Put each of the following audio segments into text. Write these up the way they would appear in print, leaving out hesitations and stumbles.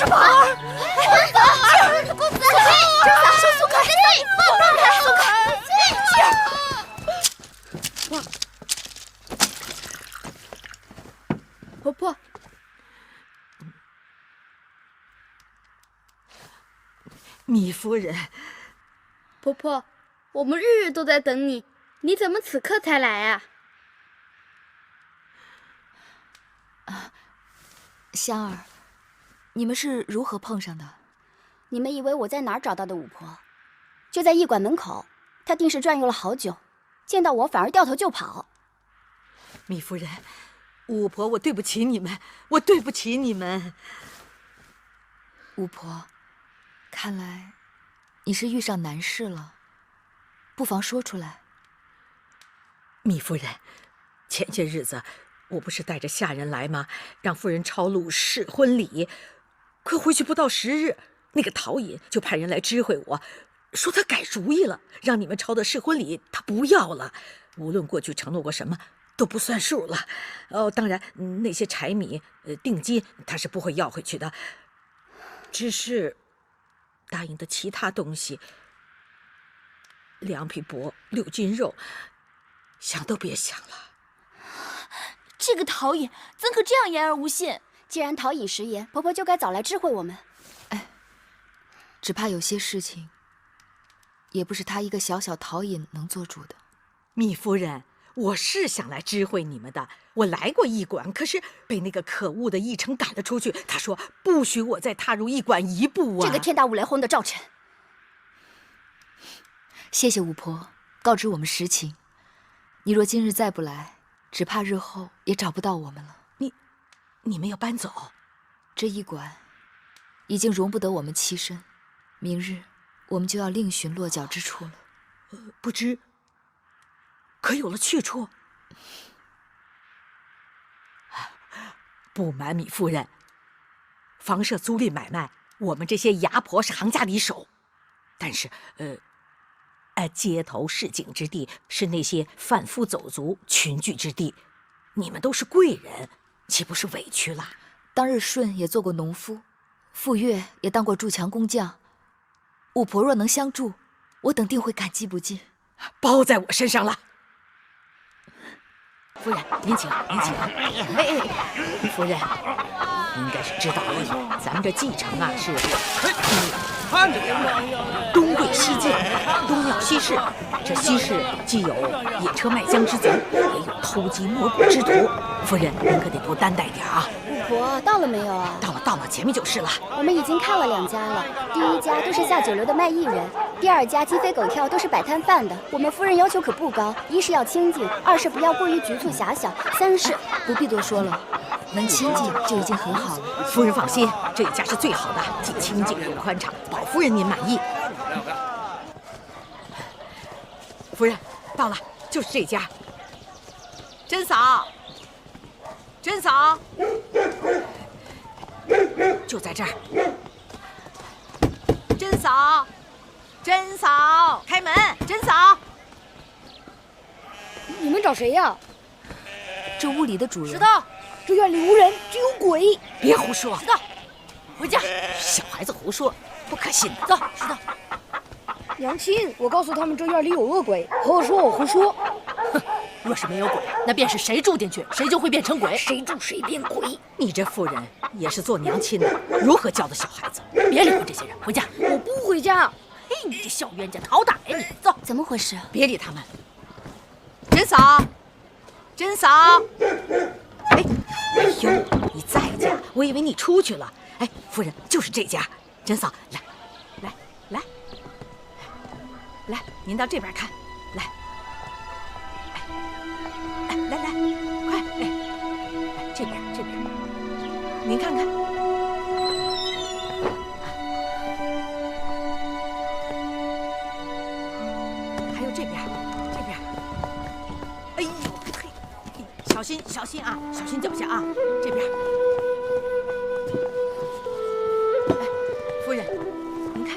是宝儿！公子，手松开！松开！哇！婆婆，米夫人，婆婆，我们日日都在等你，你怎么此刻才来啊？香儿，你们是如何碰上的？你们以为我在哪儿找到的五婆？就在驿馆门口，她定是转悠了好久，见到我反而掉头就跑。米夫人，五婆，我对不起你们，我对不起你们。五婆，看来你是遇上难事了，不妨说出来。米夫人，前些日子我不是带着下人来吗？让夫人抄录试婚礼，可回去不到10日，那个陶尹就派人来知会我，说他改主意了，让你们抄的试婚礼他不要了，无论过去承诺过什么都不算数了。当然那些柴米定金他是不会要回去的，只是答应的其他东西，2匹帛6斤肉，想都别想了。这个陶尹怎可这样言而无信？既然陶尹食言，婆婆就该早来知会我们。哎，只怕有些事情也不是他一个小小陶尹能做主的。米夫人，我是想来知会你们的，我来过驿馆，可是被那个可恶的驿丞赶了出去，他说不许我再踏入驿馆1步啊！这个天打五雷轰的赵臣，谢谢五婆告知我们实情。你若今日再不来，只怕日后也找不到我们了。你们要搬走？这驿馆已经容不得我们栖身，明日我们就要另寻落脚之处了。不知可有了去处？不瞒米夫人，房舍租赁买卖，我们这些牙婆是行家里手，但是街头市井之地是那些贩夫走卒群聚之地，你们都是贵人，岂不是委屈了？当日舜也做过农夫，傅说也当过筑墙工匠，五婆若能相助，我等定会感激不尽。包在我身上了。夫人，您请，您请。夫人，应该是知道了，咱们这继承啊是东贵西贱，东庙西市。这西市既有野车卖浆之贼，也有偷鸡摸狗之徒。夫人，您可得多担待点啊。五婆到了没有啊？到了，前面就是了。我们已经看了2家了，第1家都是下酒楼的卖艺人，第2家鸡飞狗跳都是摆摊贩的。我们夫人要求可不高，一是要清静，二是不要过于局促狭小，三是不必多说了，能清静就已经很好了。夫人放心，这一家是最好的，既清静又宽敞，保夫人您满意。夫人到了，就是这家。甄嫂，甄嫂，就在这儿。甄嫂，甄嫂，开门！甄嫂，你们找谁呀？这屋里的主人。知道，这院里无人，只有鬼。别胡说！知道，回家。小孩子胡说，不可信的。走，知道。娘亲，我告诉他们这院里有恶鬼，婆婆说我胡说。哼，若是没有鬼，那便是谁住进去，谁就会变成鬼。谁住谁变鬼。你这妇人也是做娘亲的，如何教的小孩子？别理会这些人，回家。我不回家。嘿，你这小冤家，讨打呀你！走，怎么回事？别理他们。甄嫂，甄嫂，哎呦，你在家？我以为你出去了。哎，夫人，就是这家。甄嫂，来，您到这边看，来，来，快，这边，您看看，还有这边，哎呦嘿，小心啊，小心脚下啊，这边。哎，夫人，您看。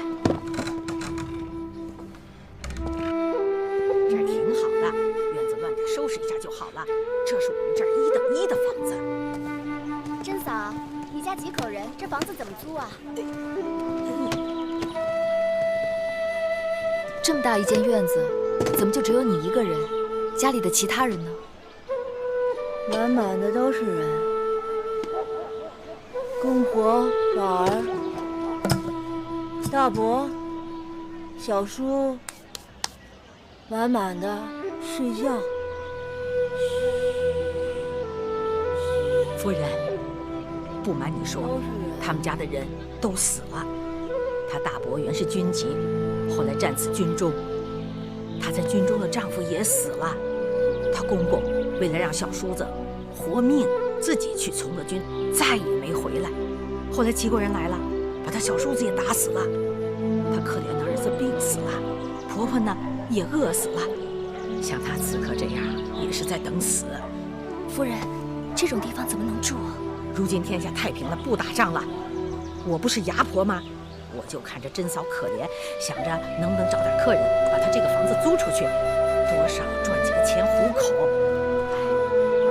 收拾一下就好了，这是我们这儿1等1的房子。甄嫂，你家几口人？这房子怎么租啊？这么大一间院子，怎么就只有你一个人？家里的其他人呢？满满的都是人，公婆、老儿、大伯、小叔，满满的睡觉。夫人，不瞒你说，都是人。他们家的人都死了。他大伯原是军籍，后来战死军中。她在军中的丈夫也死了。她公公为了让小叔子活命，自己去从了军，再也没回来。后来齐国人来了，把他小叔子也打死了。她可怜的儿子病死了，婆婆呢也饿死了。像她此刻这样，也是在等死。夫人，这种地方怎么能住啊？如今天下太平了，不打仗了，我不是牙婆吗？我就看着珍嫂可怜，想着能不能找点客人，把她这个房子租出去，多少赚几个钱糊口。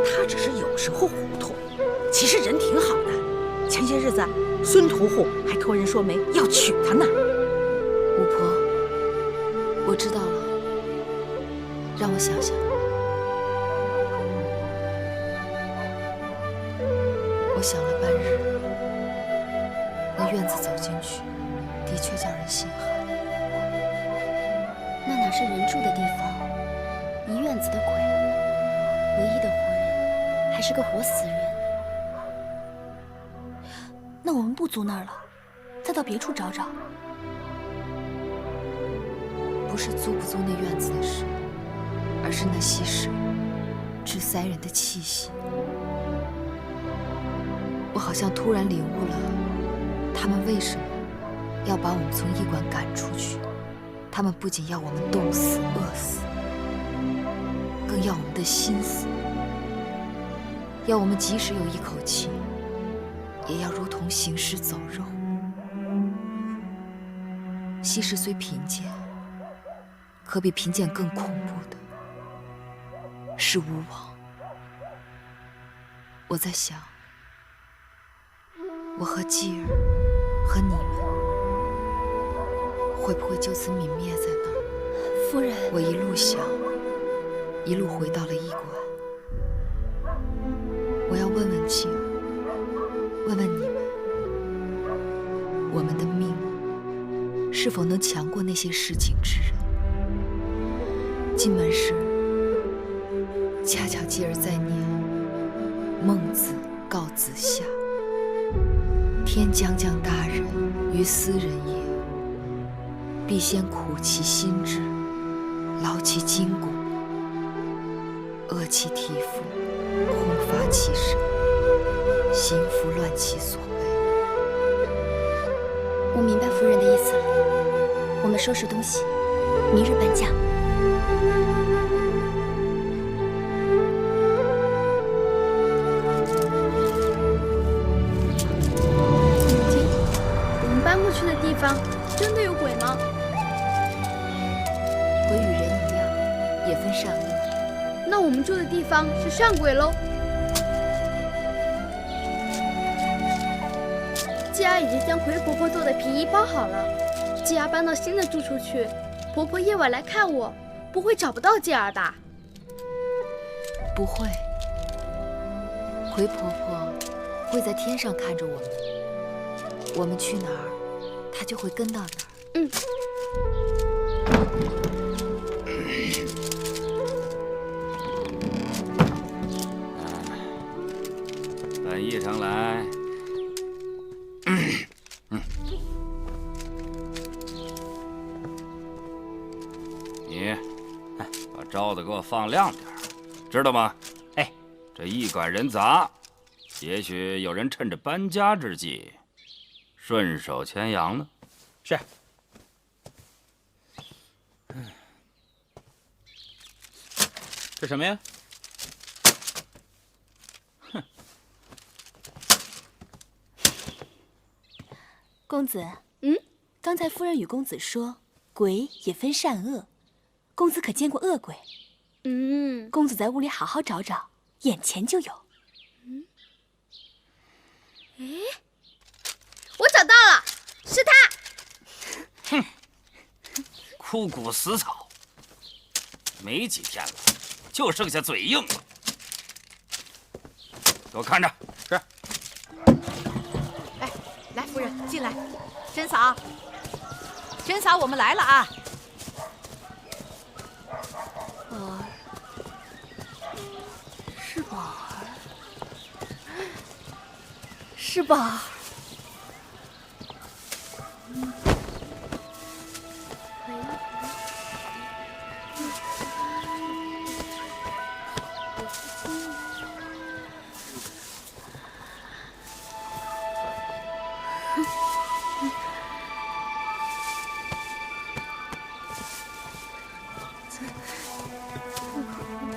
她只是有时候糊涂，其实人挺好的。前些日子，孙屠户还托人说媒要娶她呢。巫婆，我知道了，让我想想。我想了半日，那院子走进去，的确叫人心寒。那哪是人住的地方？一院子的鬼，唯一的活人还是个活死人。那我们不租那儿了，再到别处找找。不是租不租那院子的事，而是那稀释、致塞人的气息。我好像突然领悟了，他们为什么要把我们从驿馆赶出去。他们不仅要我们冻死、饿死，更要我们的心死，要我们即使有一口气，也要如同行尸走肉。稀释虽贫贱，可比贫贱更恐怖的是无王。我在想，我和继儿和你们会不会就此泯灭在那儿？夫人，我一路想，一路回到了驿馆。我要问问继儿，问问你们，我们的命是否能强过那些市井之人？进门时，恰巧继儿在念《孟子告子夏》。天将降大任于斯人也，必先苦其心志，劳其筋骨，饿其体肤，空乏其身，行拂乱其所为。我明白夫人的意思了。我们收拾东西，明日搬家。搬过去的地方真的有鬼吗？鬼与人一样，也分善恶。那我们住的地方是善鬼喽？继儿已经将葵婆婆做的皮衣包好了，继儿搬到新的住处去。婆婆夜晚来看我，不会找不到继儿吧？不会，葵婆婆会在天上看着我们，我们去哪儿，她就会跟到哪儿。嗯。本议程来。你把招子给我放亮点，知道吗？哎，这驿馆人杂，也许有人趁着搬家之际顺手牵羊呢。是。这什么呀？哼。公子，刚才夫人与公子说，鬼也分善恶，公子可见过恶鬼？公子在屋里好好找找，眼前就有。我找到了，是他。哼，枯骨死草，没几天了，就剩下嘴硬了。给我看着，是。哎，来，夫人进来。珍嫂，珍嫂，我们来了啊！宝儿，是宝儿，是宝儿。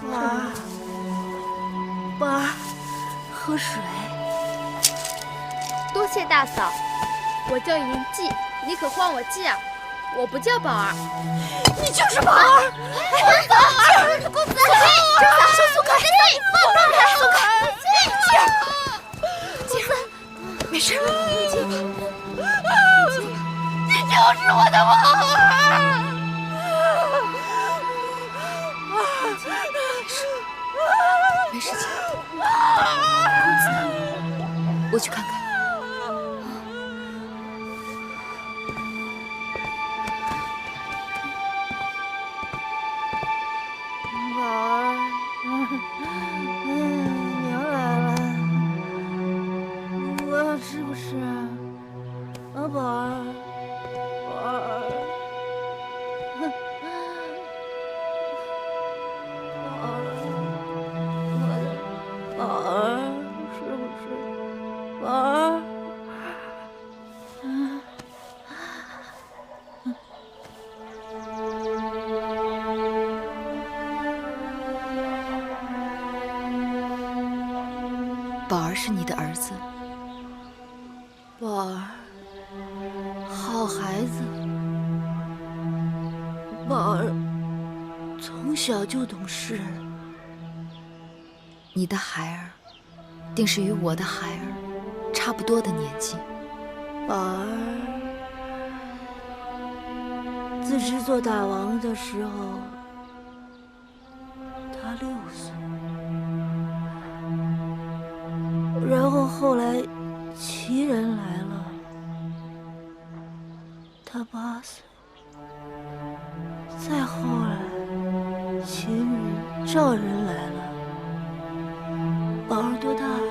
宝儿，宝儿，喝水。多谢大嫂，我叫银记，你可唤我记啊，我不叫宝儿。你就是宝儿，宝儿，公子，手松开，放开，松开，静儿，没事，你就是我的宝儿。没事情，公子，我去看看。宝儿，娘来了，我吃不吃？啊，宝儿，宝儿，宝儿，我的宝儿，吃不吃？宝儿。宝儿是你的儿子，宝儿，好孩子。宝儿从小就懂事。你的孩儿，定是与我的孩儿差不多的年纪。宝儿自知做大王的时候，他6岁。然后后来齐人来了，他8岁。再后来秦人、赵人来了，宝儿多大了？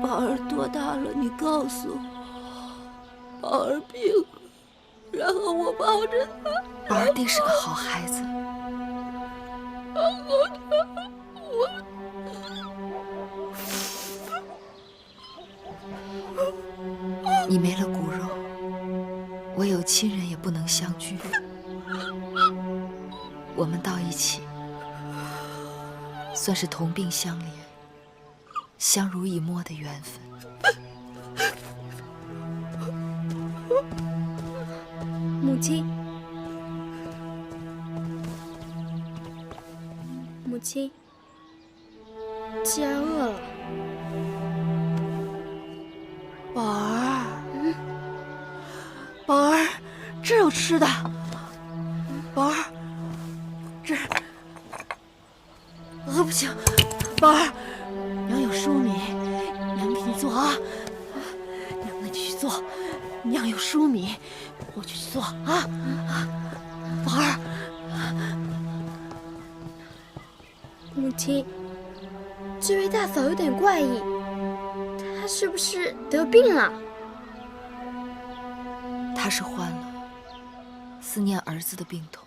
宝儿多大了？你告诉我。宝儿病了，然后我抱着他。宝儿定是个好孩子。你没了骨肉，我有亲人也不能相聚。我们到一起，算是同病相怜、相濡以沫的缘分。母亲，母亲，既然饿了，宝儿，宝儿，这有吃的。宝儿，这不行，宝儿，娘有粟米，娘给你做啊。娘，那你去做。娘有粟米，我去做啊。宝儿，母亲，这位大嫂有点怪异，她是不是得病了？他是患了思念儿子的病痛。